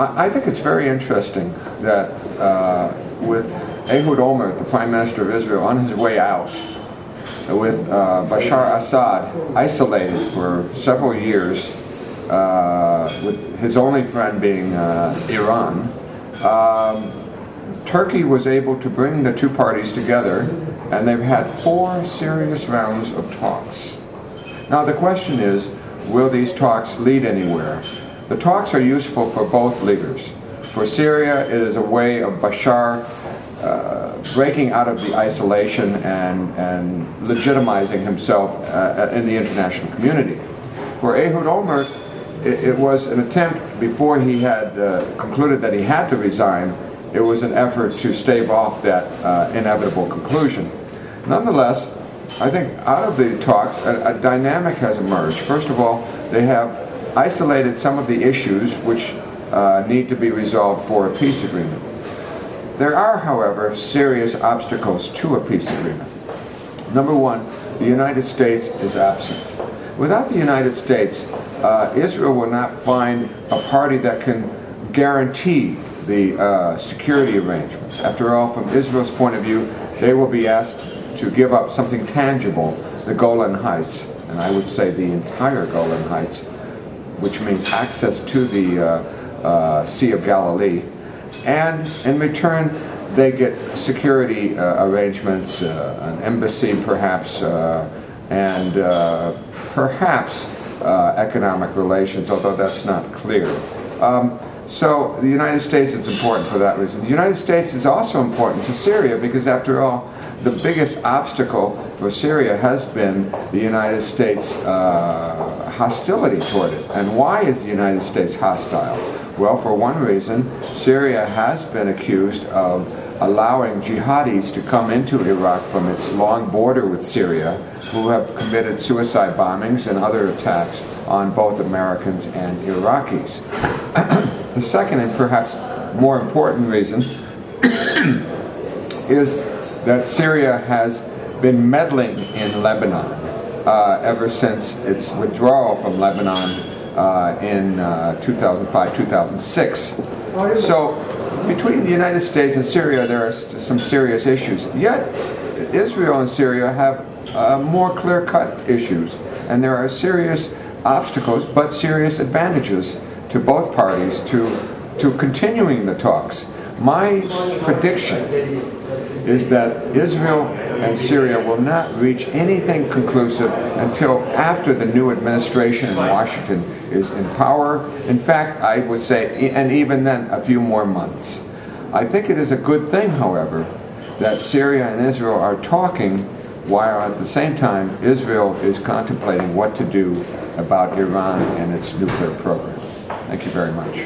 I think it's very interesting that with Ehud Olmert, the Prime Minister of Israel, on his way out, with Bashar Assad isolated for several years, with his only friend being Iran, Turkey was able to bring the two parties together, and they've had 4 serious rounds of talks. Now the question is, will these talks lead anywhere? The talks are useful for both leaders. For Syria, it is a way of Bashar breaking out of the isolation and legitimizing himself in the international community. For Ehud Olmert, it was an attempt, before he had concluded that he had to resign, it was an effort to stave off that inevitable conclusion. Nonetheless, I think out of the talks, a dynamic has emerged. First of all, they have isolated some of the issues which need to be resolved for a peace agreement. There are, however, serious obstacles to a peace agreement. Number one, the United States is absent. Without the United States, Israel will not find a party that can guarantee the security arrangements. After all, from Israel's point of view, they will be asked to give up something tangible, the Golan Heights, and I would say the entire Golan Heights, which means access to the Sea of Galilee, and in return they get security arrangements, an embassy perhaps, and perhaps economic relations, although that's not clear. So the United States is important for that reason. The United States is also important to Syria because, after all, the biggest obstacle for Syria has been the United States' hostility toward it. And why is the United States hostile? Well, for one reason, Syria has been accused of allowing jihadis to come into Iraq from its long border with Syria, who have committed suicide bombings and other attacks on both Americans and Iraqis. The second and perhaps more important reason is that Syria has been meddling in Lebanon ever since its withdrawal from Lebanon in 2005-2006. So between the United States and Syria there are some serious issues. Yet Israel and Syria have more clear-cut issues, and there are serious obstacles but serious advantages to both parties to continuing the talks. My prediction is that Israel and Syria will not reach anything conclusive until after the new administration in Washington is in power. In fact, I would say, and even then, a few more months. I think it is a good thing, however, that Syria and Israel are talking while at the same time Israel is contemplating what to do about Iran and its nuclear program. Thank you very much.